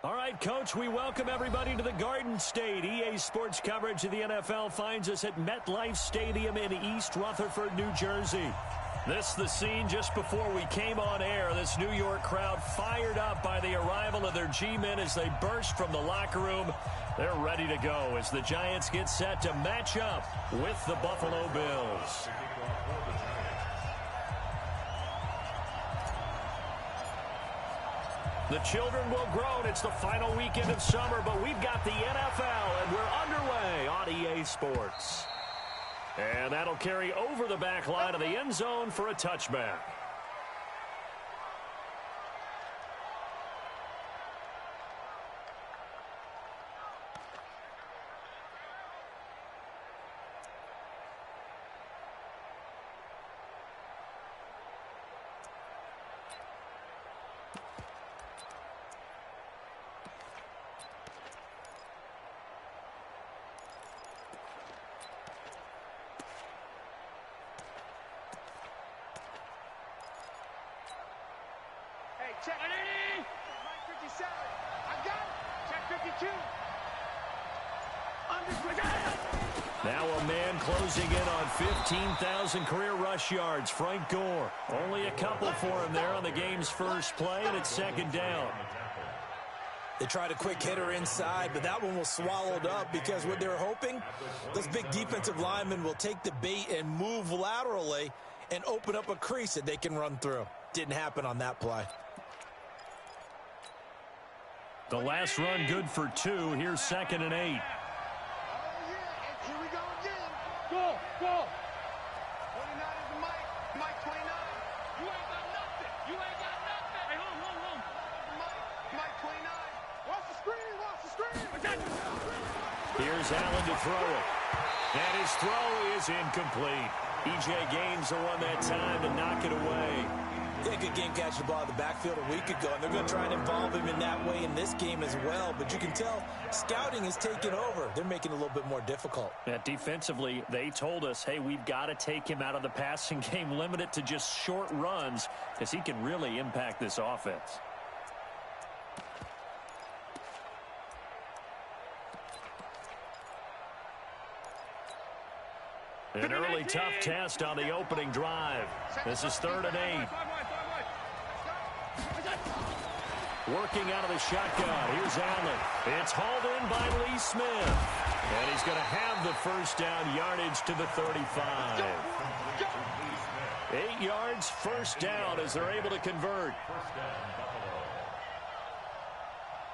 All right, Coach, we welcome everybody to the Garden State. EA Sports coverage of the NFL finds us at MetLife Stadium in East Rutherford, New Jersey. This the scene just before we came on air. This New York crowd fired up by the arrival of their G-men as they burst from the locker room. They're ready to go as the Giants get set to match up with the Buffalo Bills. The children will grow. It's the final weekend of summer, but we've got the NFL, and we're underway on EA Sports. And that'll carry over the back line of the end zone for a touchback. Check 57. I got it. Check 52. Now a man closing in on 15,000 career rush yards. Frank Gore. Only a couple for him there on the game's first play, and it's second down. They tried a quick hitter inside, but that one was swallowed up because what they're hoping, those big defensive linemen will take the bait and move laterally and open up a crease that they can run through. Didn't happen on that play. The last run good for 2. Here's 2nd and 8. Oh, yeah. Here we go again. Go. 29 is the Mike. Mike 29. You ain't got nothing. Hey, home. Mike 29. Watch the screen. Here's Allen to throw it. And his throw is incomplete. E.J. Gaines will run that time to knock it away. Yeah, good game catching the ball in the backfield a week ago, and they're going to try and involve him in that way in this game as well. But you can tell scouting is taking over. They're making it a little bit more difficult. Yeah, defensively, they told us, hey, we've got to take him out of the passing game, limit it to just short runs, because he can really impact this offense. An early tough test on the opening drive. This is 3rd and 8. Working out of the shotgun. Here's Allen. It's hauled in by Lee Smith. And he's going to have the first down yardage to the 35. 8 yards, first down as they're able to convert.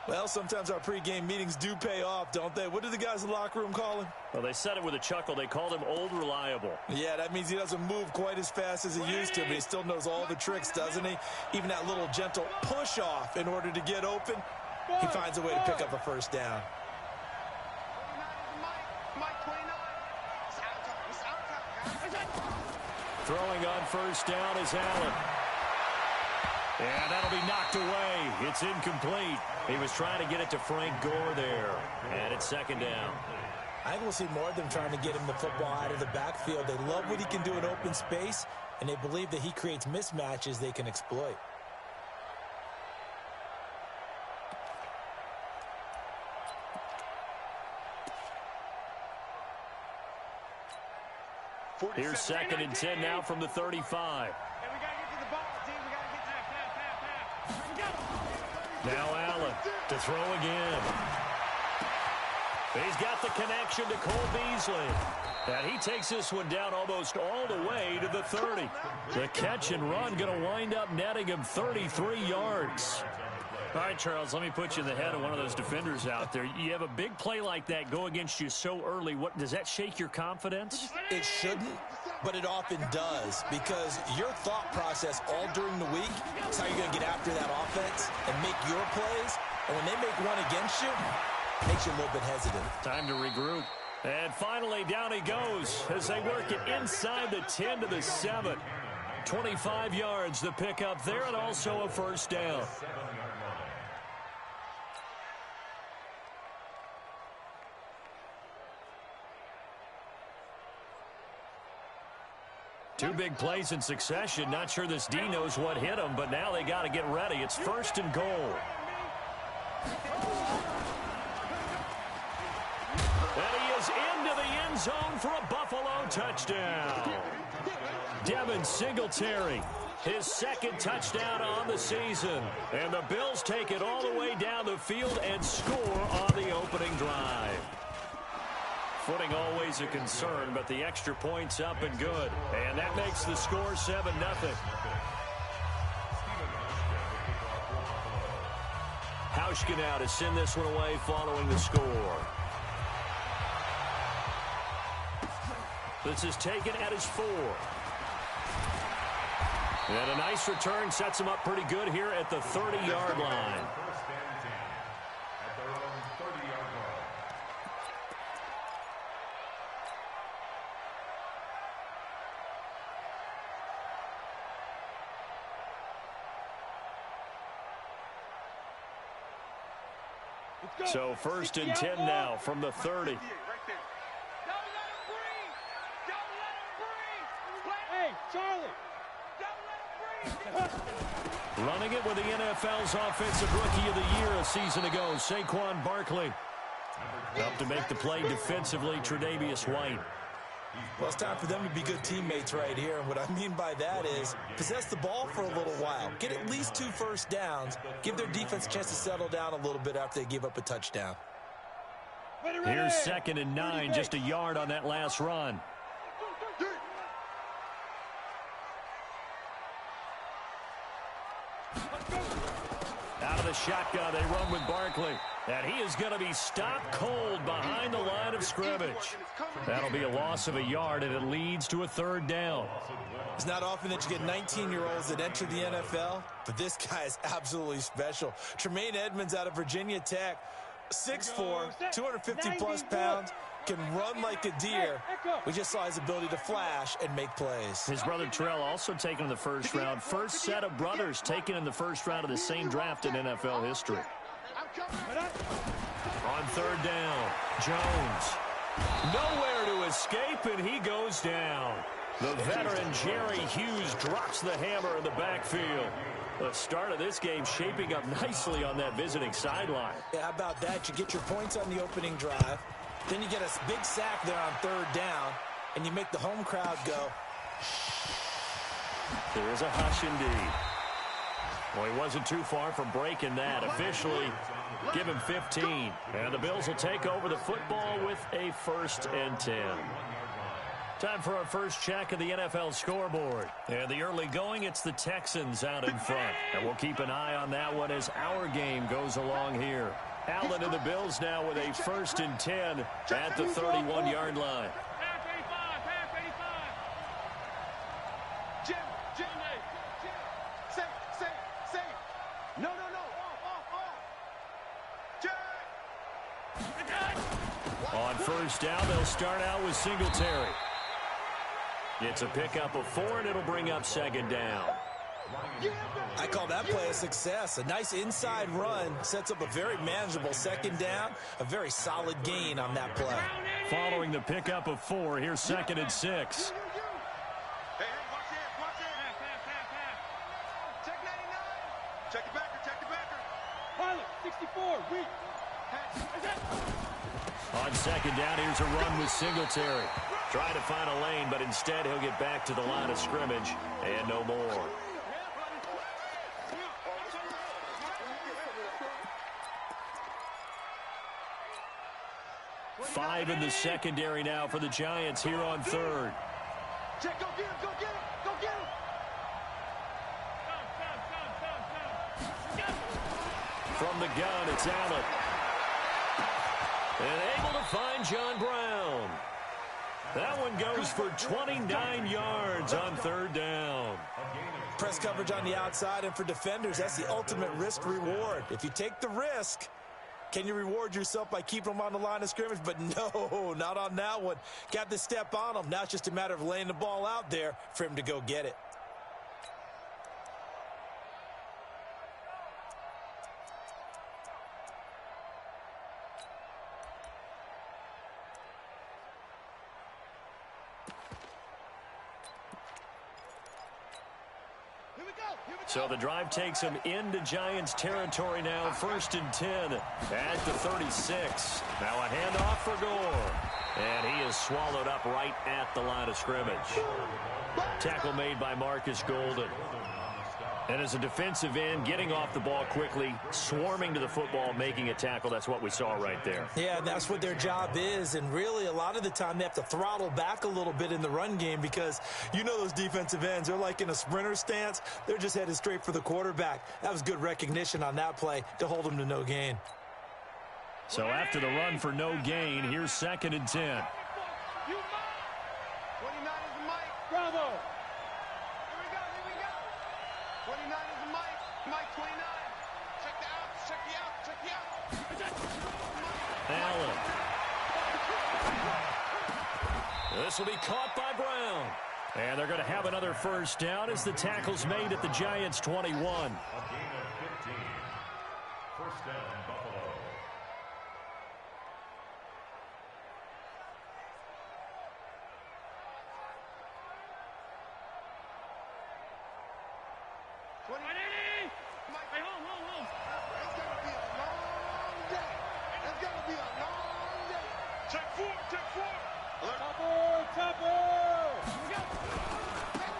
Well, sometimes our pregame meetings do pay off, don't they? What do the guys in the locker room call him? Well, they said it with a chuckle. They called him Old Reliable. Yeah, that means he doesn't move quite as fast as he used to, but he still knows all the tricks, doesn't he? Even that little gentle push-off in order to get open, he finds a way to pick up a first down. Throwing on first down is Allen. And that'll be knocked away. It's incomplete. He was trying to get it to Frank Gore there. And it's 2nd down. I think we'll see more of them trying to get him the football out of the backfield. They love what he can do in open space, and they believe that he creates mismatches they can exploit. Here's 2nd and 10 now from the 35. Now Allen to throw again. He's got the connection to Cole Beasley. And he takes this one down almost all the way to the 30. The catch and run going to wind up netting him 33 yards. All right, Charles, let me put you in the head of one of those defenders out there. You have a big play like that go against you so early. What does that shake your confidence? It shouldn't, but it often does, because your thought process all during the week is how you're going to get after that offense and make your plays. And when they make one against you, it makes you a little bit hesitant. Time to regroup. And finally, down he goes as they work it inside the 10 to the 7. 25 yards the pickup there, and also a first down. Two big plays in succession. Not sure this D knows what hit him, but now they got to get ready. It's 1st and goal. And he is into the end zone for a Buffalo touchdown. Devin Singletary, his second touchdown on the season. And the Bills take it all the way down the field and score on the opening drive. Footing always a concern, but the extra point's up and good. And that makes the score 7-0. HawkGawd now to send this one away following the score. This is taken at his 4. And a nice return sets him up pretty good here at the 30-yard line. So 1st and 10 now from the 30. Hey, Charlie. Running it with the NFL's Offensive Rookie of the Year a season ago, Saquon Barkley. Up to make the play defensively, Tre'Davious White. Well, it's time for them to be good teammates right here. And what I mean by that is possess the ball for a little while. Get at least 2 first downs. Give their defense a chance to settle down a little bit after they give up a touchdown. Here's 2nd and 9, just a yard on that last run. Out of the shotgun, they run with Barkley. And he is going to be stopped cold behind the line of scrimmage. That'll be a loss of a yard, and it leads to a 3rd down. It's not often that you get 19-year-olds that enter the NFL, but this guy is absolutely special. Tremaine Edmonds out of Virginia Tech, 6'4", 250-plus pounds, can run like a deer. We just saw his ability to flash and make plays. His brother Terrell also taken in the 1st round. First set of brothers taken in the 1st round of the same draft in NFL history. On 3rd down, Jones. Nowhere to escape, and he goes down. The veteran Jerry Hughes drops the hammer in the backfield. The start of this game shaping up nicely on that visiting sideline. Yeah, how about that? You get your points on the opening drive. Then you get a big sack there on 3rd down, and you make the home crowd go. There is a hush indeed. Well, he wasn't too far from breaking that. Officially, give him 15. And the Bills will take over the football with a 1st and 10. Time for our first check of the NFL scoreboard. And the early going, it's the Texans out in front. And we'll keep an eye on that one as our game goes along here. Allen and the Bills now with a 1st and 10 at the 31-yard line. On 1st down, they'll start out with Singletary. It's a pickup of 4, and it'll bring up 2nd down. I call that play a success. A nice inside run sets up a very manageable 2nd down. A very solid gain on that play. Following the pickup of 4, here's 2nd and 6. Hey, watch it. Check 99. Check the backer. Pilot, 64, weak. On 2nd down, here's a run with Singletary. Trying to find a lane, but instead he'll get back to the line of scrimmage and no more. Five in the secondary now for the Giants here on 3rd. Check, go get him. From the gun, it's Allen. And able to find John Brown. That one goes for 29 yards on 3rd down. Press coverage on the outside, and for defenders, that's the ultimate risk-reward. If you take the risk, can you reward yourself by keeping them on the line of scrimmage? But no, not on that one. Got to step on them. Now it's just a matter of laying the ball out there for him to go get it. Here we go. So the drive takes him into Giants territory now. 1st and 10 at the 36. Now a handoff for Gore. And he is swallowed up right at the line of scrimmage. Tackle made by Marcus Golden. And as a defensive end, getting off the ball quickly, swarming to the football, making a tackle, that's what we saw right there. Yeah, that's what their job is. And really, a lot of the time, they have to throttle back a little bit in the run game because you know those defensive ends, they're like in a sprinter stance. They're just headed straight for the quarterback. That was good recognition on that play to hold them to no gain. So after the run for no gain, here's 2nd and 10. 29 is the mic. Bravo. Here we go. 29 is the mic. Mike 29. Check the out. Check the out. Allen. This will be caught by Brown. And they're going to have another first down as the tackle's made at the Giants' 21. A gain of 15. First down, Buffalo.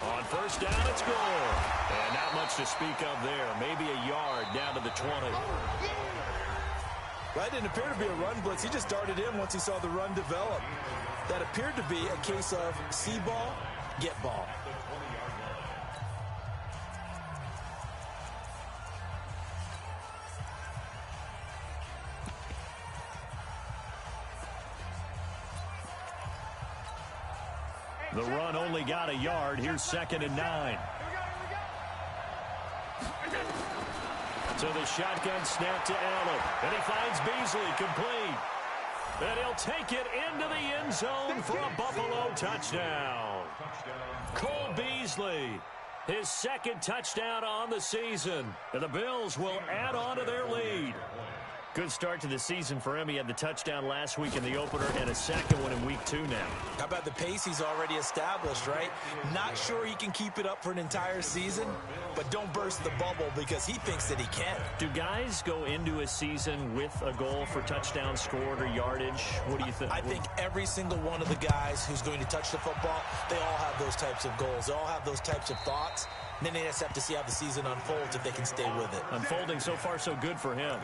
On first down, it's Gore. And not much to speak of there. Maybe a yard down to the 20. That didn't appear to be a run blitz. He just darted in once he saw the run develop. That appeared to be a case of see ball, get ball. The run only got a yard. Here's 2nd and 9. So the shotgun snap to Allen. And he finds Beasley complete. And he'll take it into the end zone for a Buffalo touchdown. Cole Beasley, his 2nd touchdown on the season. And the Bills will add on to their lead. Good start to the season for him. He had the touchdown last week in the opener and a 2nd one in week 2 now. How about the pace he's already established, right? Not sure he can keep it up for an entire season, but don't burst the bubble because he thinks that he can. Do guys go into a season with a goal for touchdown scored or yardage? What do you think? I think every single one of the guys who's going to touch the football, they all have those types of goals. They all have those types of thoughts. And then they just have to see how the season unfolds if they can stay with it. Unfolding so far so good for him.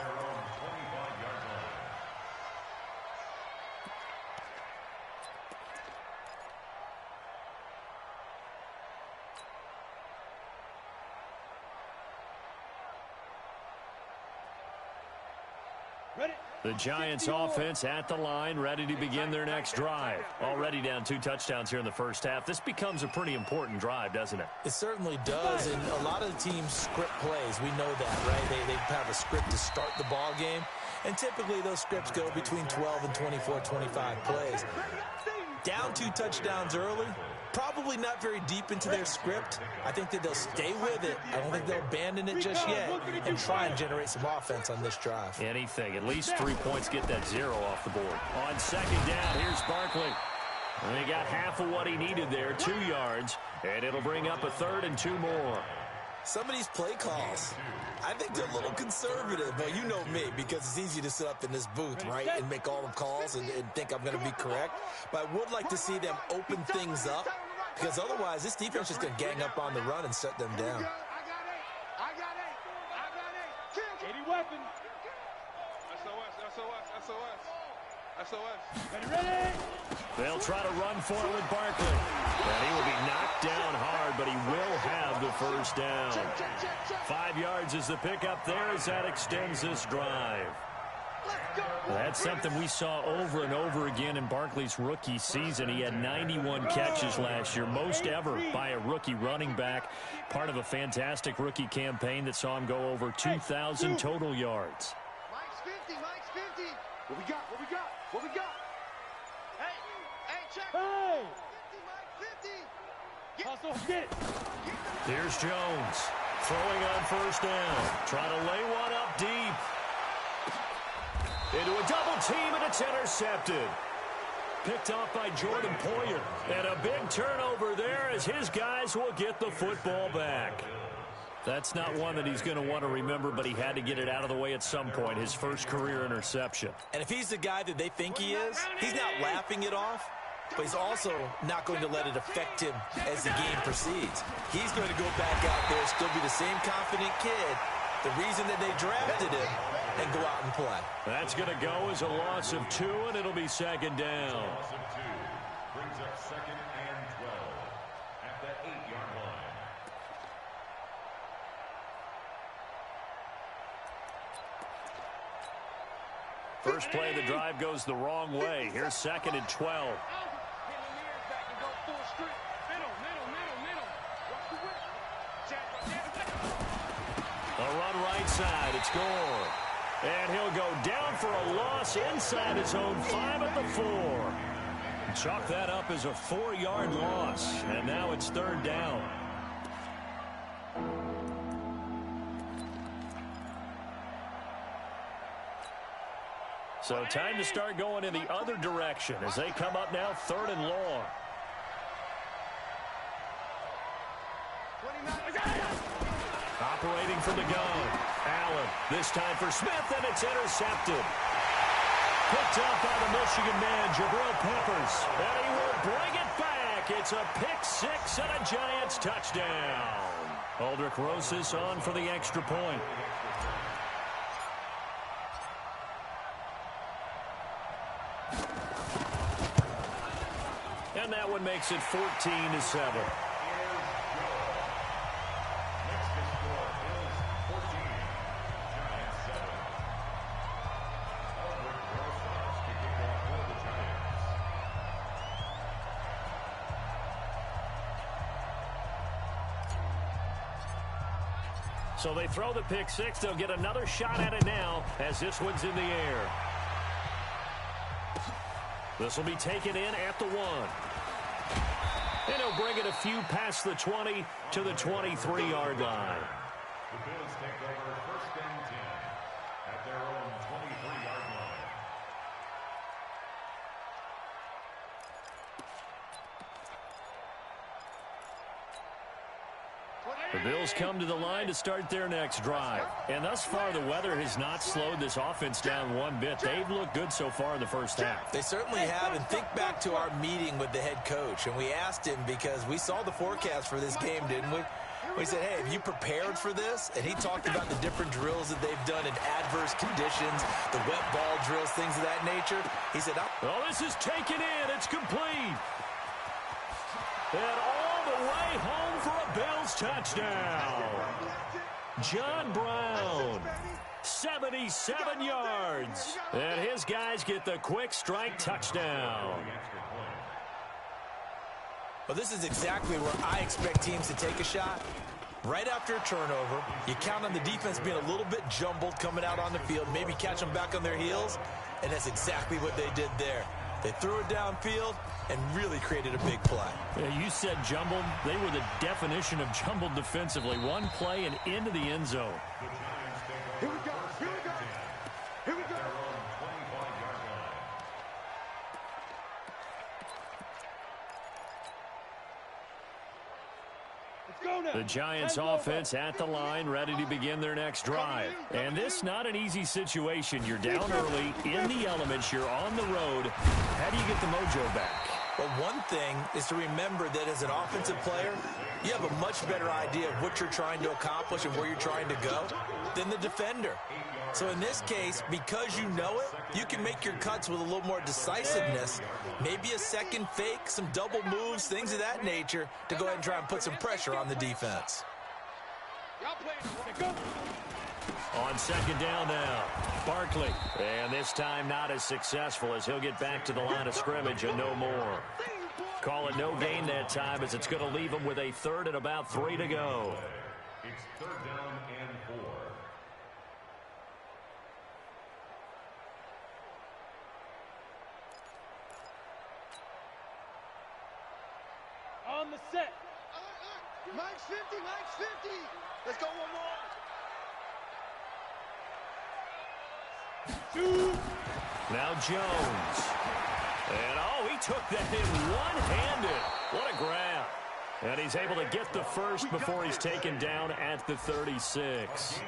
The Giants offense at the line, ready to begin their next drive. Already down 2 touchdowns here in the first half. This becomes a pretty important drive, doesn't it? It certainly does, and a lot of the teams script plays. We know that, right? They have a script to start the ball game, and typically those scripts go between 12 and 24, 25 plays. Down 2 touchdowns early, probably not very deep into their script. I think that they'll stay with it. I don't think they'll abandon it just yet and try and generate some offense on this drive. Anything. At least 3 points, get that 0 off the board. On 2nd down, here's Barkley. And he got half of what he needed there, 2 yards, and it'll bring up a 3rd and 2 more. Some of these play calls, I think they're a little conservative. But you know me, because it's easy to sit up in this booth, right, and make all the calls and think I'm going to be correct. But I would like to see them open things up, because otherwise this defense is going to gang up on the run and shut them down. I got eight. 80 weapon. SOS. Ready? They'll try to run for it with Barkley. And he will be knocked down hard, but he will have the first down. 5 yards is the pickup there as that extends this drive. That's something we saw over and over again in Barkley's rookie season. He had 91 catches last year, most ever by a rookie running back. Part of a fantastic rookie campaign that saw him go over 2,000 total yards. Mike's 50. What we got? Hey, check. Hey! 50, Mike, 50. Hustle, get it. Here's Jones throwing on first down. Trying to lay one up deep. Into a double team, and it's intercepted. Picked off by Jordan Poyer. And a big turnover there as his guys will get the football back. That's not one that he's going to want to remember, but he had to get it out of the way at some point, his first career interception. And if he's the guy that they think he is, he's not laughing it off, but he's also not going to let it affect him as the game proceeds. He's going to go back out there, still be the same confident kid, the reason that they drafted him, and go out and play. That's going to go as a loss of 2, and it'll be second down. Loss of 2 brings up 2nd and 12 at the 8-yard line. First play of the drive goes the wrong way. Here's 2nd and 12. A run right side. It's gone. And he'll go down for a loss inside his own 5 at the 4. Chalk that up as a 4-yard loss. And now it's 3rd down. So time to start going in the other direction as they come up now 3rd and long. Operating from the gun. Allen, this time for Smith, and it's intercepted. Picked up by the Michigan man, Jabril Peppers. And he will bring it back. It's a pick 6 and a Giants touchdown. Aldrich Rosas on for the extra point. And that one makes it 14-7. So they throw the pick 6. They'll get another shot at it now as this one's in the air. This will be taken in at the 1. And he'll bring it a few past the 20 to the 23-yard line. The Bills take over 1st and 10 at their own 23-yard line. The Bills come to the line to start their next drive. And thus far, the weather has not slowed this offense down one bit. They've looked good so far in the first half. They certainly have, and think back to our meeting with the head coach, and we asked him because we saw the forecast for this game, didn't we? We said, hey, have you prepared for this? And he talked about the different drills that they've done in adverse conditions, the wet ball drills, things of that nature. He said, oh, this is taken in. It's complete. And all the way home for a Bills touchdown. John Brown, 77 yards. And his guys get the quick strike touchdown. Well, this is exactly where I expect teams to take a shot. Right after a turnover, you count on the defense being a little bit jumbled coming out on the field, maybe catch them back on their heels, and that's exactly what they did there. They threw it downfield and really created a big play. Yeah, you said jumbled. They were the definition of jumbled defensively. One play and into the end zone. Here we go. Here we go. Here we go. The Giants offense at the line, ready to begin their next drive. And this not an easy situation. You're down early, in the elements, you're on the road. How do you get the mojo back? Well, one thing is to remember that as an offensive player, you have a much better idea of what you're trying to accomplish and where you're trying to go than the defender. So in this case, because you know it, you can make your cuts with a little more decisiveness, maybe a second fake, some double moves, things of that nature, to go ahead and try and put some pressure on the defense. On second down now, Barkley. And this time not as successful as he'll get back to the line of scrimmage and no more. Call it no gain that time as it's going to leave him with a 3rd and about 3 to go. It's 3rd down and 4. On the set. Mike's 50, Mike's 50. Let's go one more. Now Jones. And, oh, he took that in one-handed. What a grab. And he's able to get the first before he's taken down at the 36.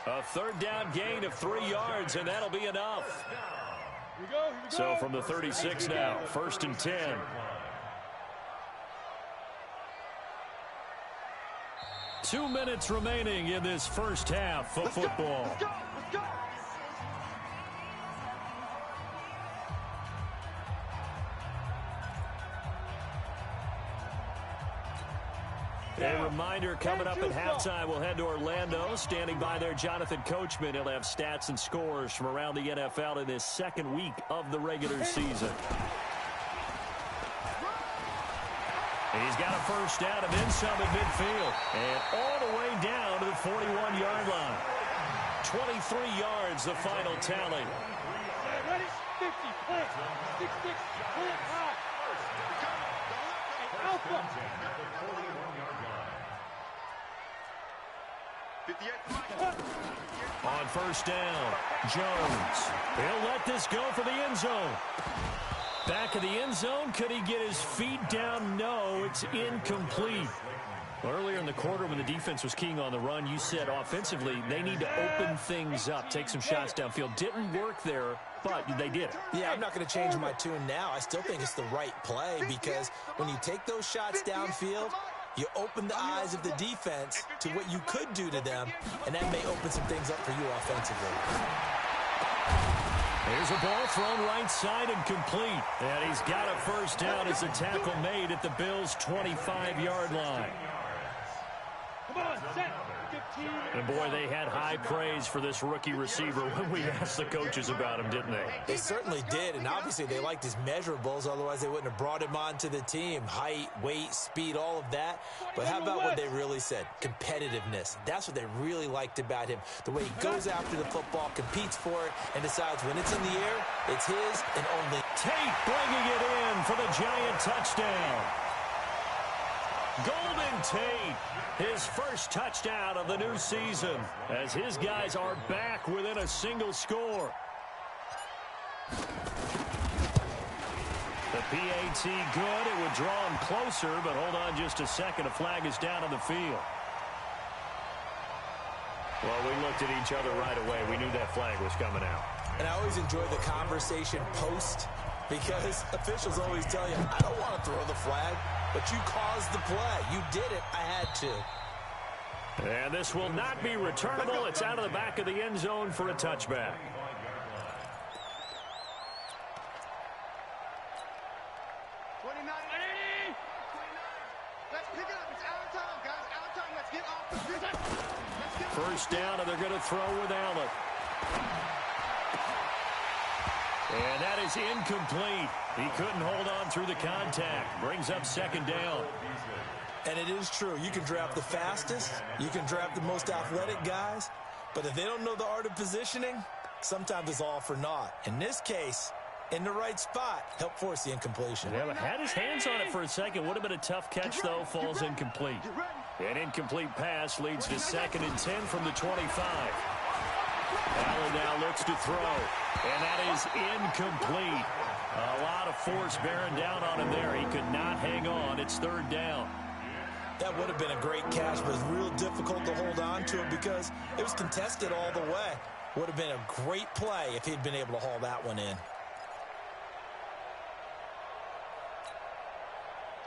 A third down gain of 3 yards, and that'll be enough. So from the 36 now, 1st and 10. Two minutes remaining in this first half of football. Let's go. A reminder, coming up at halftime, we'll head to Orlando. Standing by there, Jonathan Coachman. He'll have stats and scores from around the NFL in this second week of the regular season. He's got a first down of some at midfield. And all the way down to the 41-yard line. 23 yards, the final tally. Ready? 50, plant, 66, plant high. Hey, Alpha. On first down, Jones. He'll let this go for the end zone. Back of the end zone. Could he get his feet down? No, it's incomplete. Earlier in the quarter when the defense was keying on the run, you said offensively they need to open things up, take some shots downfield. Didn't work there, but they did it. Yeah, I'm not going to change my tune now. I still think it's the right play because when you take those shots downfield, you open the eyes of the defense to what you could do to them, and that may open some things up for you offensively. Here's a ball thrown right side and complete. And he's got a first down as a tackle made at the Bills' 25-yard line. Come on, set. And, boy, they had high praise for this rookie receiver when we asked the coaches about him, didn't they? They certainly did, and obviously they liked his measurables. Otherwise, they wouldn't have brought him onto the team. Height, weight, speed, all of that. But how about what they really said? Competitiveness. That's what they really liked about him. The way he goes after the football, competes for it, and decides when it's in the air, it's his and only. Tate bringing it in for the Giant touchdown. Golden Tate, his first touchdown of the new season, as his guys are back within a single score. The PAT good. It would draw him closer, but hold on just a second. A flag is down on the field. Well, we looked at each other right away. We knew that flag was coming out. And I always enjoy the conversation post because officials always tell you, I don't want to throw the flag. But you caused the play. You did it. I had to. And this will not be returnable. It's out of the back of the end zone for a touchback. 29. Let's pick it up. It's out of time, guys. Out of time. Let's get off the field. First down, and they're going to throw with Allen. And that is incomplete. He couldn't hold on through the contact. Brings up second down. And it is true. You can draft the fastest. You can draft the most athletic guys. But if they don't know the art of positioning, sometimes it's all for naught. In this case, in the right spot, help force the incompletion. Yeah, but had his hands on it for a second. Would have been a tough catch, though. Falls incomplete. An incomplete pass leads to 2nd and 10 from the 25. Allen now looks to throw, and that is incomplete. A lot of force bearing down on him there. He could not hang on. It's 3rd down. That would have been a great catch, but it's real difficult to hold on to it because it was contested all the way. Would have been a great play if he'd been able to haul that one in.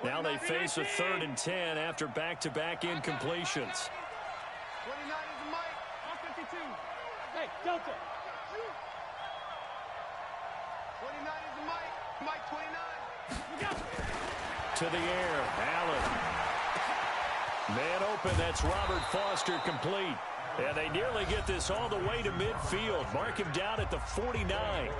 Now they face a 3rd and 10 after back-to-back incompletions. 29 is the mic. 52. Hey, Delta. 29 is the mic. Mike 29. We got it. To the air, Allen. Man open, that's Robert Foster complete. And they nearly get this all the way to midfield. Mark him down at the 49.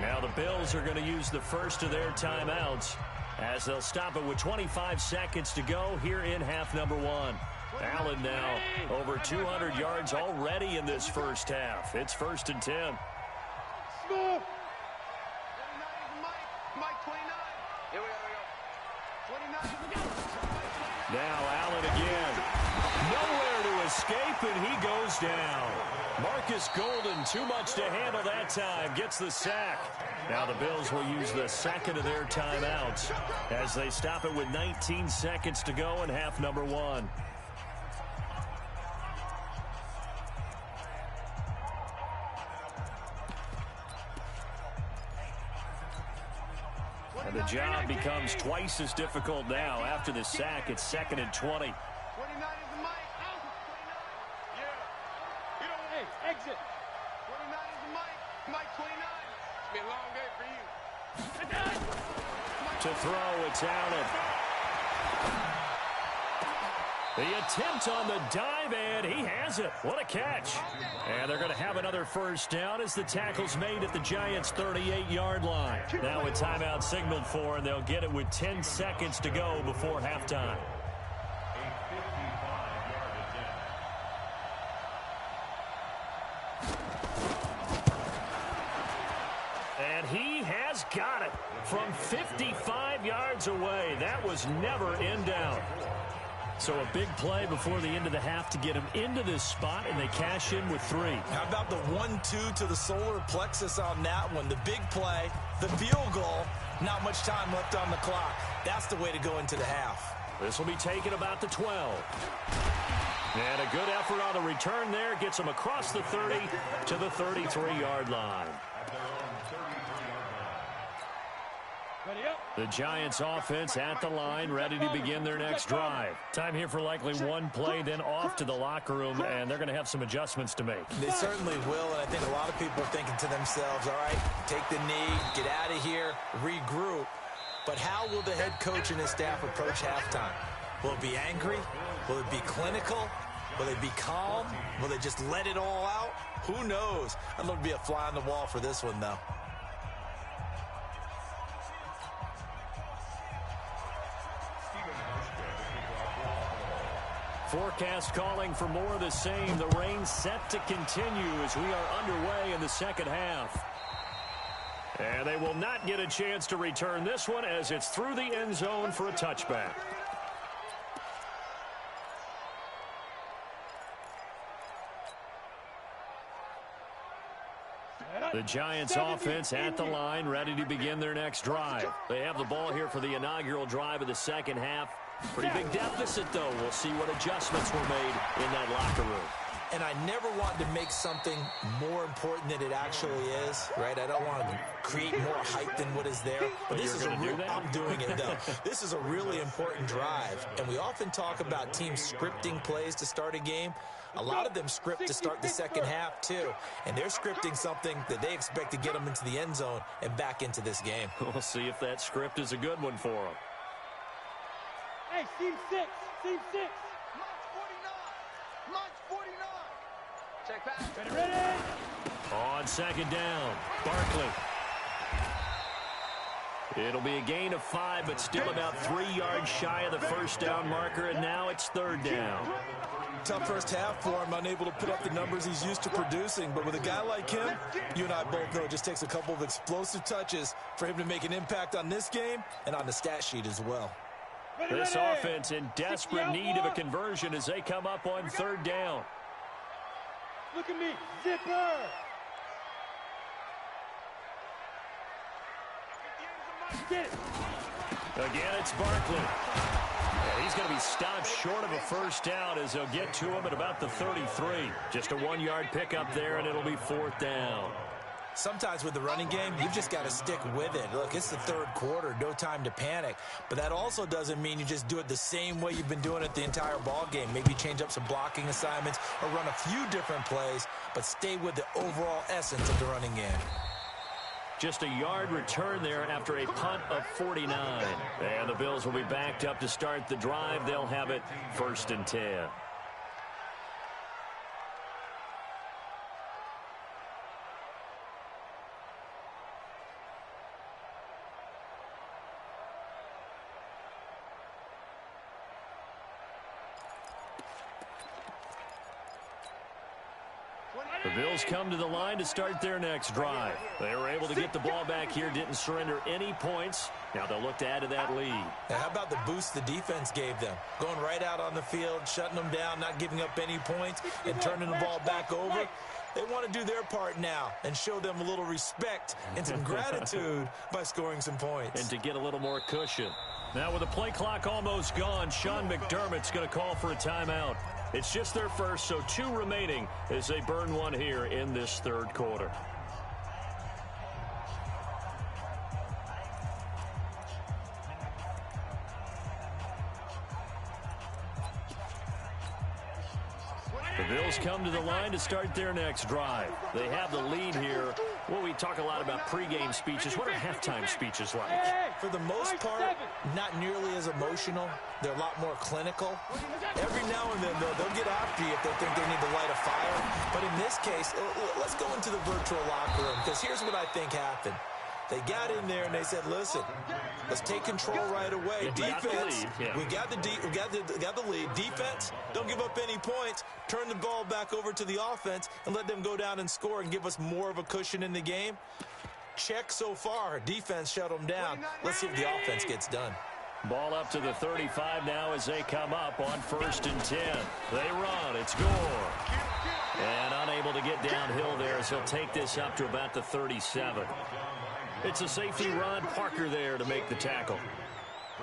Now the Bills are going to use the first of their timeouts as they'll stop it with 25 seconds to go here in half number 1. Allen now over 200 yards already in this first half. It's 1st and 10. 29 is the mic. Mike 29. Here we go. 29 is the mic. Now Allen again. Nowhere to escape, and he goes down. Marcus Golden, too much to handle that time, gets the sack. Now the Bills will use the second of their timeouts as they stop it with 19 seconds to go in half number one. And the job becomes twice as difficult now. After the sack, it's 2nd and 20. 29 is the mic. Out. 29. Yeah. You don't hey, exit. 29 is the mic. Mike 29. It's been a long day for you. To throw, it's Allen. The attempt on the dive, and he has it. What a catch. And they're going to have another first down as the tackle's made at the Giants' 38-yard line. Now a timeout signaled for, and they'll get it with 10 seconds to go before halftime. And he has got it from 55 yards away. That was never in doubt. So a big play before the end of the half to get him into this spot, and they cash in with 3. How about the 1-2 to the solar plexus on that one? The big play, the field goal, not much time left on the clock. That's the way to go into the half. This will be taken about the 12. And a good effort on the return there gets him across the 30 to the 33-yard line. The Giants offense at the line, ready to begin their next drive. Time here for likely one play, then off to the locker room, and they're going to have some adjustments to make. They certainly will, and I think a lot of people are thinking to themselves, all right, take the knee, get out of here, regroup. But how will the head coach and his staff approach halftime? Will it be angry? Will it be clinical? Will they be calm? Will they just let it all out? Who knows? I'd love to be a fly on the wall for this one, though. Forecast calling for more of the same. The rain set to continue as we are underway in the second half. And they will not get a chance to return this one as it's through the end zone for a touchback. The Giants offense at the line, ready to begin their next drive. They have the ball here for the inaugural drive of the second half. Pretty big deficit, though. We'll see what adjustments were made in that locker room. And I never want to make something more important than it actually is, right? I don't want to create more hype than what is there. But this is I'm doing it, though. This is a really important drive. And we often talk about teams scripting plays to start a game. A lot of them script to start the second half, too. And they're scripting something that they expect to get them into the end zone and back into this game. We'll see if that script is a good one for them. Hey, Team 6. Team 6. March 49. March 49. Check back. Ready. On second down, Barkley. It'll be a gain of 5, but still about 3 yards shy of the first down marker, and now it's third down. Tough first half for him, unable to put up the numbers he's used to producing. But with a guy like him, you and I both know it just takes a couple of explosive touches for him to make an impact on this game and on the stat sheet as well. This offense in desperate need of a conversion as they come up on third down. Look at me, zipper. Get it. Again, it's Barkley. And he's going to be stopped short of a first down as they'll get to him at about the 33. Just a 1-yard pickup there, and it'll be fourth down. Sometimes with the running game, you've just got to stick with it. Look, it's the third quarter, no time to panic. But that also doesn't mean you just do it the same way you've been doing it the entire ball game. Maybe change up some blocking assignments or run a few different plays, but stay with the overall essence of the running game. Just a yard return there after a punt of 49. And the Bills will be backed up to start the drive. They'll have it 1st and 10. The Bills come to the line to start their next drive. They were able to get the ball back here, didn't surrender any points. Now they'll look to add to that lead. Now, how about the boost the defense gave them? Going right out on the field, shutting them down, not giving up any points, and turning the ball back over. They want to do their part now and show them a little respect and some gratitude by scoring some points. And to get a little more cushion. Now with the play clock almost gone, Sean McDermott's going to call for a timeout. It's just their first, so 2 remaining as they burn one here in this third quarter. The Bills come to the line to start their next drive. They have the lead here. Well, we talk a lot about pregame speeches. What are halftime speeches like? For the most part, not nearly as emotional. They're a lot more clinical. Every now and then, though, they'll get after you if they think they need to light a fire. But in this case, let's go into the virtual locker room, because here's what I think happened. They got in there and they said, listen, let's take control right away. Defense, we got the lead. Defense, don't give up any points. Turn the ball back over to the offense and let them go down and score and give us more of a cushion in the game. Check so far. Defense shut them down. Let's see if the offense gets done. Ball up to the 35 now as they come up on 1st and 10. They run. It's Gore. And unable to get downhill there, so he'll take this up to about the 37. It's a safety, Ron Parker, there to make the tackle.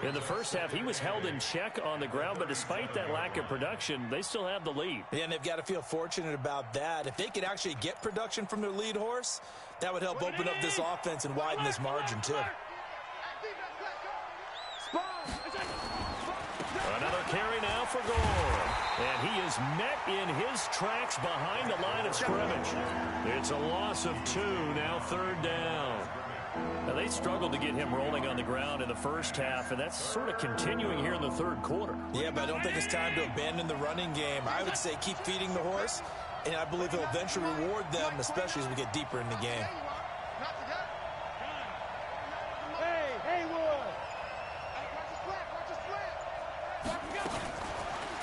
In the first half, he was held in check on the ground, but despite that lack of production, they still have the lead. Yeah, and they've got to feel fortunate about that. If they could actually get production from their lead horse, that would help open up this offense and widen this margin, too. Another carry now for Gore. And he is met in his tracks behind the line of scrimmage. It's a loss of 2, now 3rd down. Now, they struggled to get him rolling on the ground in the first half, and that's sort of continuing here in the third quarter. Yeah, but I don't think it's time to abandon the running game. I would say keep feeding the horse, and I believe he'll eventually reward them, especially as we get deeper in the game.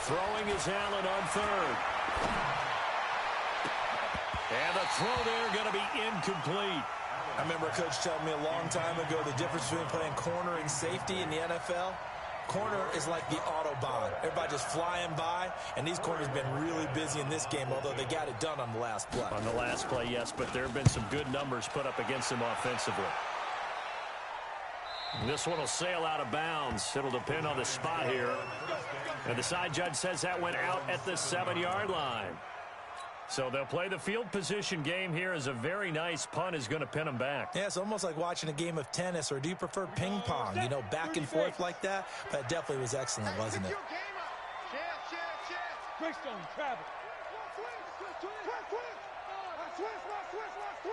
Throwing is Allen on 3rd. And the throw there going to be incomplete. I remember a coach telling me a long time ago the difference between playing corner and safety in the NFL. Corner is like the Autobahn. Everybody just flying by, and these corners have been really busy in this game, although they got it done on the last play. On the last play, yes, but there have been some good numbers put up against them offensively. This one will sail out of bounds. It'll depend on the spot here. And the side judge says that went out at the 7-yard line. So they'll play the field position game here as a very nice punt is going to pin them back. Yeah, it's almost like watching a game of tennis, or do you prefer ping pong? You know, back and forth like that? But it definitely was excellent, wasn't it?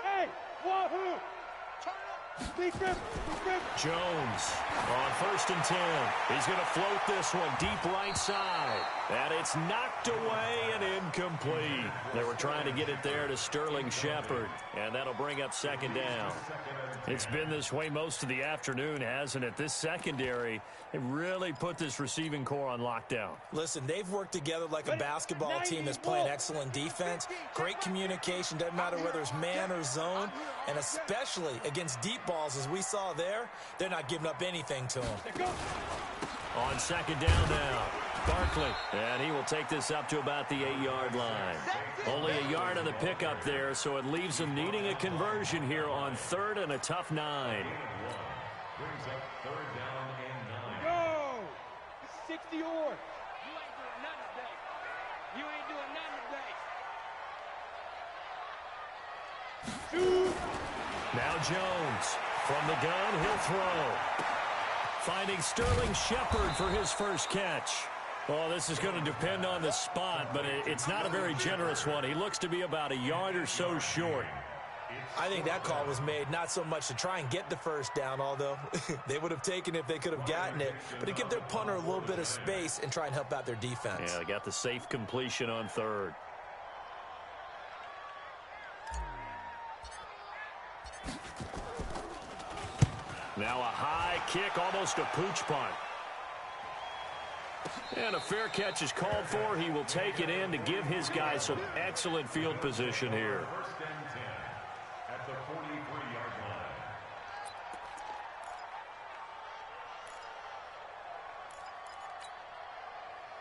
Hey, wahoo! Jones on 1st and 10. He's going to float this one deep right side. And it's knocked away and incomplete. They were trying to get it there to Sterling Shepard. And that'll bring up 2nd down. It's been this way most of the afternoon, hasn't it? This secondary, they really put this receiving core on lockdown. Listen, they've worked together like a basketball team that's playing excellent defense. Great communication, doesn't matter whether it's man or zone. And especially against deep balls, as we saw there, they're not giving up anything to them. On 2nd down now, Barkley, and he will take this up to about the 8-yard line. Only a yard on the pickup there, so it leaves them needing a conversion here on 3rd and a tough 9. Brings up 3rd down and 9. Go! 60 or. You ain't doing nothing today. You ain't doing nothing today. Shoot! Now Jones from the gun, he'll throw. Finding Sterling Shepard for his first catch. Well, this is going to depend on the spot, but it's not a very generous one. He looks to be about a yard or so short. I think that call was made not so much to try and get the first down, although they would have taken it if they could have gotten it, but to give their punter a little bit of space and try and help out their defense. Yeah, they got the safe completion on 3rd. Now a high kick, almost a pooch punt. And a fair catch is called for. He will take it in to give his guys some excellent field position here. First and 10 at the 43-yard line.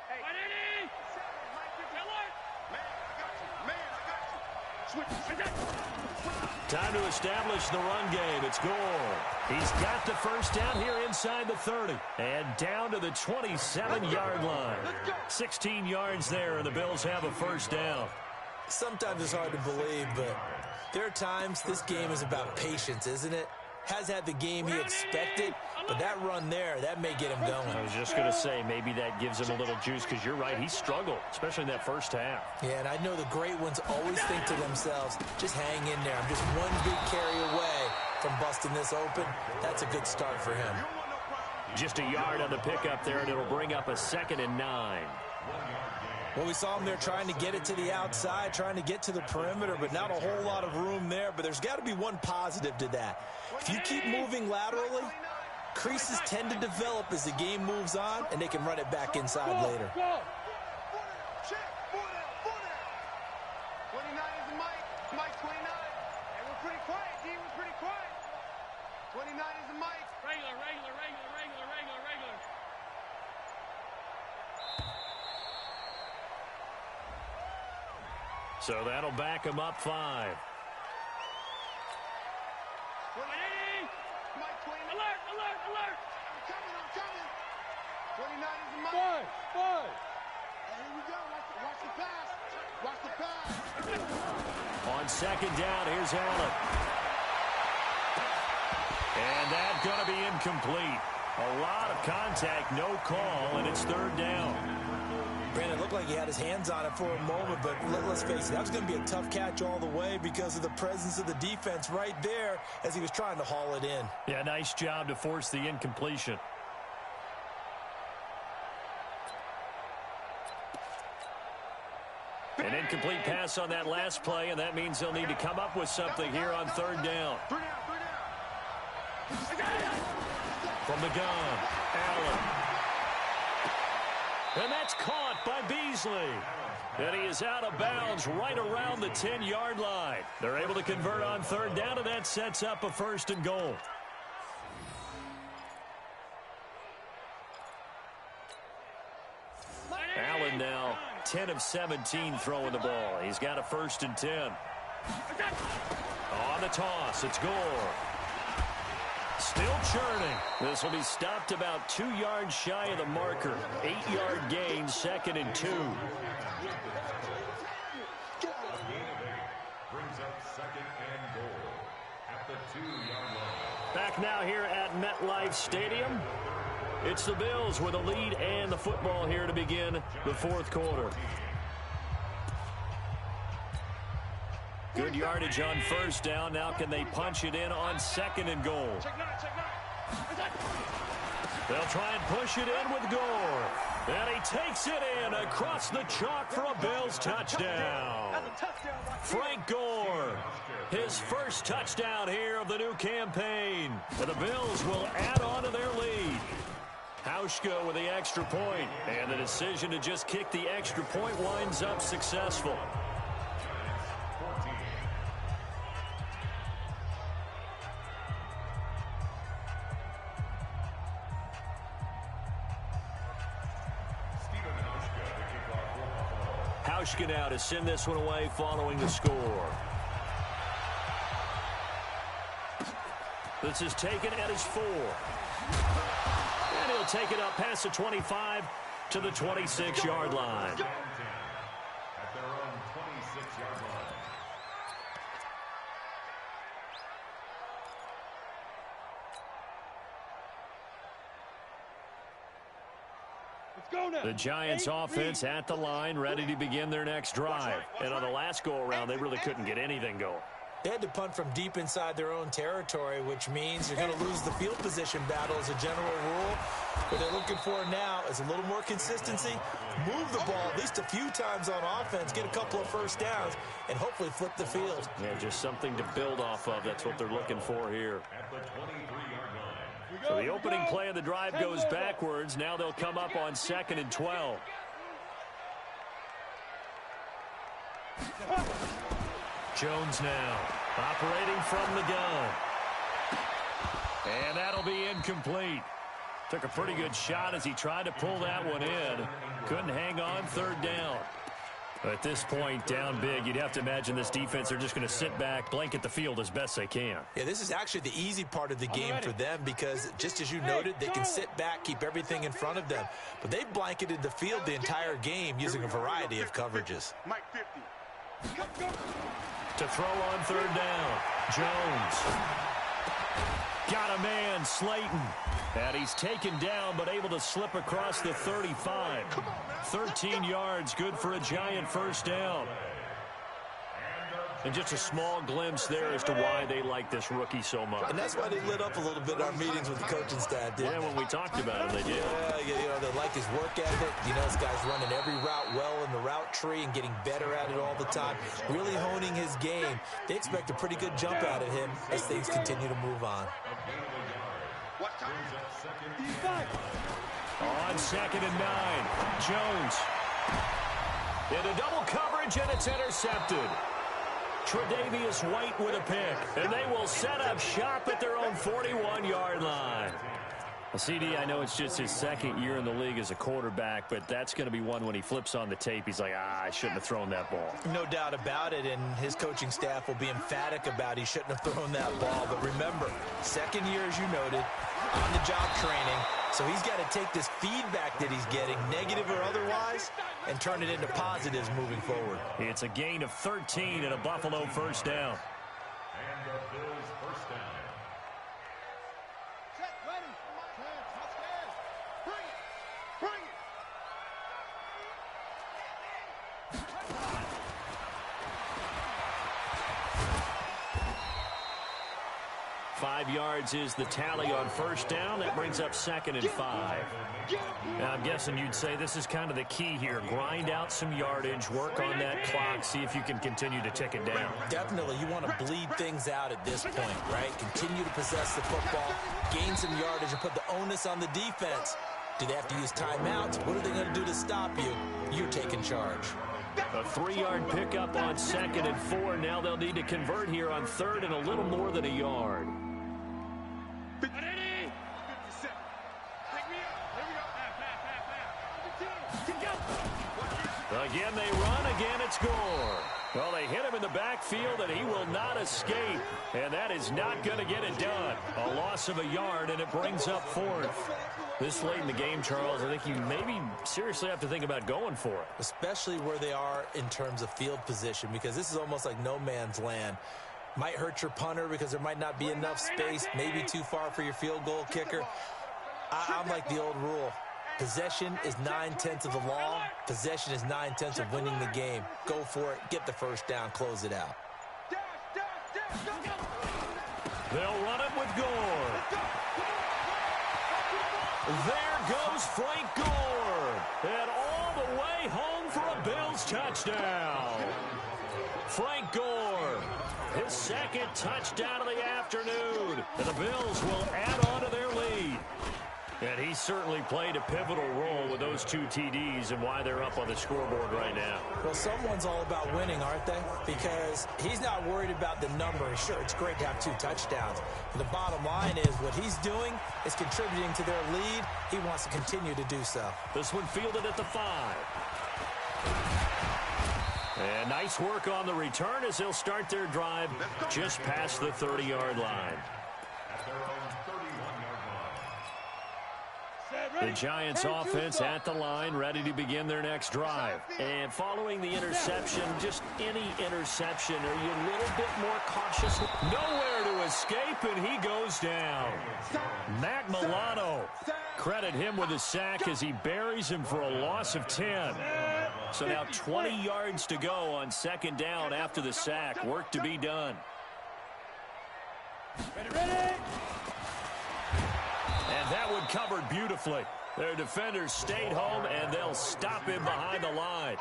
Hey, man, I got you. Switch. Time to establish the run game. It's Gore. He's got the first down here inside the 30. And down to the 27-yard line. 16 yards there, and the Bills have a first down. Sometimes it's hard to believe, but there are times this game is about patience, isn't it? Has had the game he expected, but that run there, that may get him going. I was just going to say, maybe that gives him a little juice, because you're right, he struggled, especially in that first half. Yeah, and I know the great ones always think to themselves, just hang in there. I'm just one big carry away from busting this open. That's a good start for him. Just a yard on the pickup there, and it'll bring up a 2nd and 9. Well, we saw him there trying to get it to the outside, trying to get to the perimeter, but not a whole lot of room there. But there's got to be one positive to that. If you keep moving laterally, creases tend to develop as the game moves on, and they can run it back inside later. 29 is Mike. Mike 29. And we're pretty quiet, D. We're pretty quiet. 29 is the Mike. Regular. So that'll back him up 5. Mike 29. Alert. I'm coming. 29 is the Mike. 5. And here we go. Watch the pass. On 2nd down, here's Allen. And that's going to be incomplete. A lot of contact, no call, and it's 3rd down. Brandon, it looked like he had his hands on it for a moment, but let's face it, that was going to be a tough catch all the way because of the presence of the defense right there as he was trying to haul it in. Yeah, nice job to force the incompletion. An incomplete pass on that last play, and that means they'll need to come up with something here on 3rd down. From the gun, Allen. And that's caught by Beasley. And he is out of bounds right around the 10-yard line. They're able to convert on 3rd down, and that sets up a 1st and goal. Allen now 10 of 17 throwing the ball. He's got a 1st and 10. On the toss, it's Gore. Still churning. This will be stopped about 2 yards shy of the marker. 8-yard gain, 2nd and 2. Brings up 2nd and goal at the 2-yard line. Back now here at MetLife Stadium. It's the Bills with a lead and the football here to begin the 4th quarter. Good yardage on 1st down. Now can they punch it in on 2nd and goal? They'll try and push it in with Gore. And he takes it in across the chalk for a Bills touchdown. Frank Gore, his first touchdown here of the new campaign. And the Bills will add on to their lead. HawkGawd with the extra point. And the decision to just kick the extra point winds up successful. HawkGawd now to send this one away following the score. This is taken at his 4. And he'll take it up past the 25 to the 26-yard line. At their own 26-yard line. The Giants offense at the line, ready to begin their next drive. And on the last go-around, they really couldn't get anything going. They had to punt from deep inside their own territory, which means you're going to lose the field position battle as a general rule. What they're looking for now is a little more consistency, move the ball at least a few times on offense, get a couple of 1st downs, and hopefully flip the field. Yeah, just something to build off of. That's what they're looking for here. At the 23-yard line. So the opening play of the drive goes backwards. Now they'll come up on 2nd and 12. Jones now operating from the gun. And that'll be incomplete. Took a pretty good shot as he tried to pull that one in. Couldn't hang on, 3rd down. At this point, down big, you'd have to imagine this defense, they're just going to sit back, blanket the field as best they can. Yeah, this is actually the easy part of the game for them because, just as you noted, they can sit back, keep everything in front of them. But they've blanketed the field the entire game using a variety of coverages. To throw on 3rd down, Jones. Got a man, Slayton. And he's taken down, but able to slip across the 35. 13 yards, good for a giant 1st down. And just a small glimpse there as to why they like this rookie so much. And that's why they lit up a little bit in our meetings with the coaching staff, didn't they? Yeah, when we talked about it, they did. Yeah, they like his work ethic. This guy's running every route well in the route tree and getting better at it all the time. Really honing his game. They expect a pretty good jump out of him as things continue to move on. On 2nd and 9, Jones. Into double coverage, and it's intercepted. Tre'Davious White with a pick, and they will set up shop at their own 41-yard line. Well, CD, I know it's just his 2nd year in the league as a quarterback, but that's going to be one when he flips on the tape. He's like, I shouldn't have thrown that ball. No doubt about it, and his coaching staff will be emphatic about he shouldn't have thrown that ball. But remember, 2nd year, as you noted, on-the-job training. So he's got to take this feedback that he's getting, negative or otherwise, and turn it into positives moving forward. It's a gain of 13 and a Buffalo 1st down. And the Bills 1st down. Set, ready. Touchdown. Bring it. Bring it. 5 yards is the tally on 1st down. That brings up 2nd and 5. Now, I'm guessing you'd say this is kind of the key here. Grind out some yardage, work on that clock, see if you can continue to tick it down. Definitely. You want to bleed things out at this point, right? Continue to possess the football, gain some yardage, and put the onus on the defense. Do they have to use timeouts? What are they going to do to stop you? You're taking charge. A 3-yard pickup on 2nd and 4. Now they'll need to convert here on 3rd and a little more than a yard. Again, they run. Again, it's Gore. Well, they hit him in the backfield, and he will not escape. And that is not going to get it done. A loss of a yard, and it brings up 4th. This late in the game, Charles, I think you maybe seriously have to think about going for it. Especially where they are in terms of field position, because this is almost like no man's land. Might hurt your punter because there might not be enough space, maybe too far for your field goal kicker. I'm like the old rule. Possession is 9/10 of the law. Possession is 9/10 of winning the game. Go for it. Get the 1st down. Close it out. They'll run it with Gore. There goes Frank Gore. And all the way home for a Bills touchdown. Frank Gore, his 2nd touchdown of the afternoon. And the Bills will add on to their lead. And he certainly played a pivotal role with those 2 TDs and why they're up on the scoreboard right now. Well, someone's all about winning, aren't they? Because he's not worried about the number. Sure, it's great to have 2 touchdowns. But the bottom line is what he's doing is contributing to their lead. He wants to continue to do so. This one fielded at the 5. And nice work on the return as they'll start their drive just past the 30-yard line. At their own 31-yard line. The Giants offense at the line, ready to begin their next drive. And following the interception, just any interception, are you a little bit more cautious? Nowhere to escape, and he goes down. Matt Milano, credit him with a sack as he buries him for a loss of 10. So now 20 yards to go on 2nd down after the sack. Work to be done. Ready. And that one covered beautifully. Their defenders stayed home, and they'll stop him behind the line.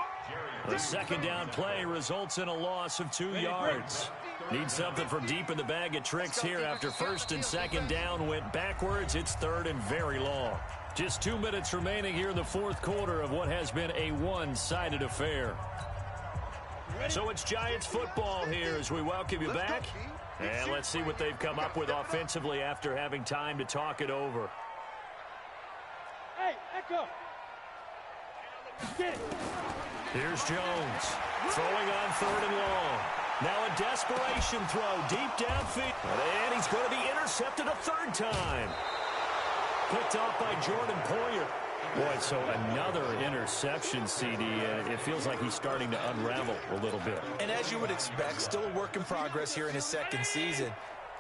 A second down play results in a loss of 2 yards. Need something from deep in the bag of tricks here after first and second down went backwards. It's third and very long. Just 2 minutes remaining here in the fourth quarter of what has been a one-sided affair. So it's Giants football here as we welcome you back. And let's see what they've come up with offensively after having time to talk it over. Hey, Echo. Get it. Here's Jones throwing on third and long. Now a desperation throw deep downfield. And he's going to be intercepted a third time. Picked off by Jordan Poyer. Boy, so another interception, CD. It feels like he's starting to unravel a little bit. And as you would expect, still a work in progress here in his second season.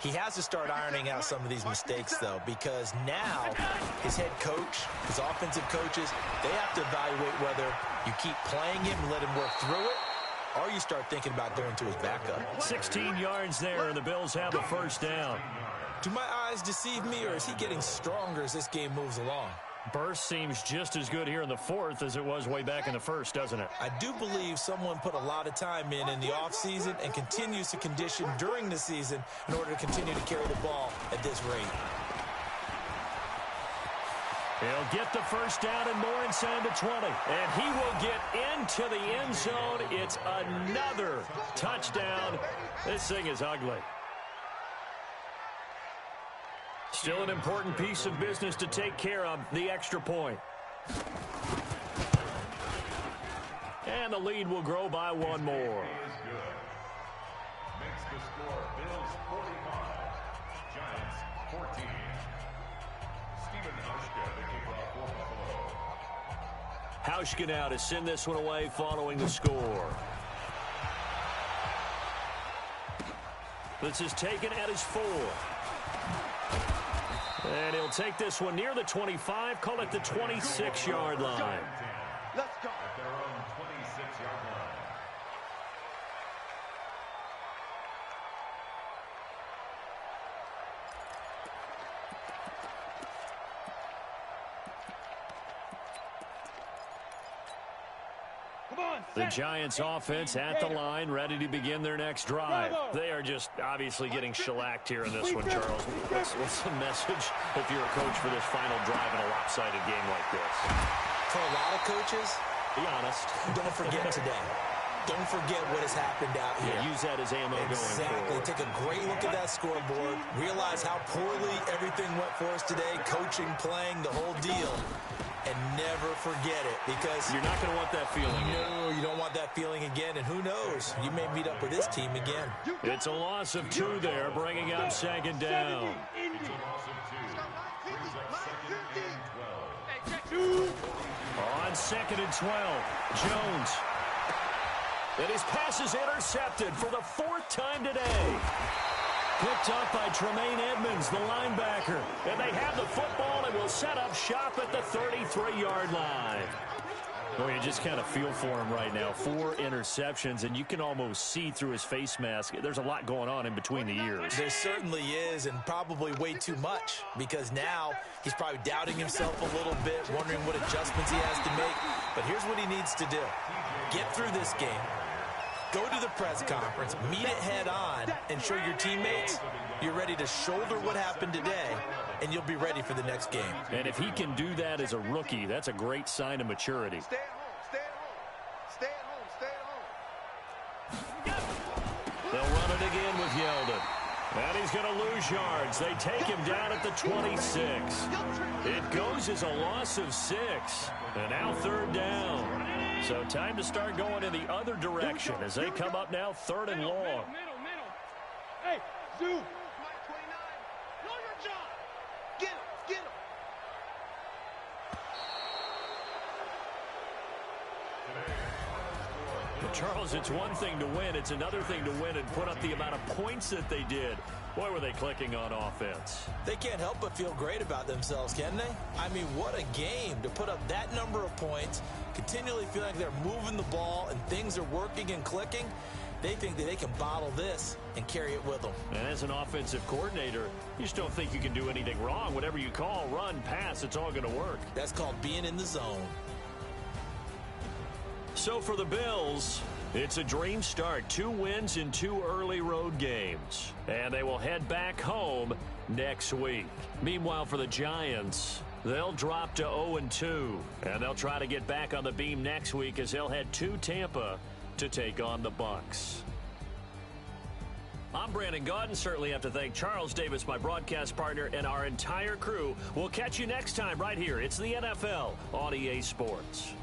He has to start ironing out some of these mistakes, though, because now his head coach, his offensive coaches, they have to evaluate whether you keep playing him and let him work through it, or you start thinking about going to his backup. 16 yards there, and the Bills have a first down. Do my eyes deceive me, or is he getting stronger as this game moves along? Burst seems just as good here in the fourth as it was way back in the first, doesn't it? I do believe someone put a lot of time in the offseason and continues to condition during the season in order to continue to carry the ball at this rate. He'll get the first down and more inside the 20. And he will get into the end zone. It's another touchdown. This thing is ugly. Still an important piece of business to take care of, the extra point. And the lead will grow by one more. Makes the score Bills 45, Giants 14. Stephen Hauschka, the kickoff for Buffalo. Hauschka now to send this one away following the score. This is taken at his 4. And he'll take this one near the 25, call it the 26-yard line. Let's go. At their own 26-yard line. The Giants offense at the line, ready to begin their next drive. They are just obviously getting shellacked here in this one, Charles. What's the message if you're a coach for this final drive in a lopsided game like this? For a lot of coaches, Be honest. don't forget today. Don't forget what has happened out here. Yeah, use that as ammo going Exactly. forward. Take a great look at that scoreboard. Realize how poorly everything went for us today. Coaching, playing, the whole deal. And never forget it, because You're not going to want that feeling again. no, you don't want that feeling again. And who knows? You may meet up with this team again. It's a loss of 2 there, bringing up second down. It's a loss of 2. Brings up second and 12. On second and 12, Jones. And his pass is intercepted for the 4th time today. Picked up by Tremaine Edmonds, the linebacker. And they have the football and will set up shop at the 33-yard line. Well, you just kind of feel for him right now. 4 interceptions, and you can almost see through his face mask. There's a lot going on in between the ears. There certainly is, and probably way too much, because now he's probably doubting himself a little bit, wondering what adjustments he has to make. But here's what he needs to do. Get through this game. Go to the press conference, meet it head on, and show your teammates you're ready to shoulder what happened today, and you'll be ready for the next game. And if he can do that as a rookie, that's a great sign of maturity. Stay at home. Stay at home. Stay at home. Stay at home. They'll run it again with Yeldon. And he's going to lose yards. They take him down at the 26. It goes as a loss of 6. And now 3rd down. So time to start going in the other direction as they come up now 3rd and long. Hey, Zoo. Mike 29. Know your job. Get him. Get him. But Charles, it's one thing to win. It's another thing to win and put up the amount of points that they did. Boy, were they clicking on offense. They can't help but feel great about themselves, can they? I mean, what a game to put up that number of points, continually feel like they're moving the ball and things are working and clicking. They think that they can bottle this and carry it with them. And as an offensive coordinator, you just don't think you can do anything wrong. Whatever you call, run, pass, it's all going to work. That's called being in the zone. So for the Bills, it's a dream start. 2 wins in 2 early road games. And they will head back home next week. Meanwhile, for the Giants, they'll drop to 0-2. And they'll try to get back on the beam next week as they'll head to Tampa to take on the Bucs. I'm Brandon Gaudin. Certainly have to thank Charles Davis, my broadcast partner, and our entire crew. We'll catch you next time right here. It's the NFL on EA Sports.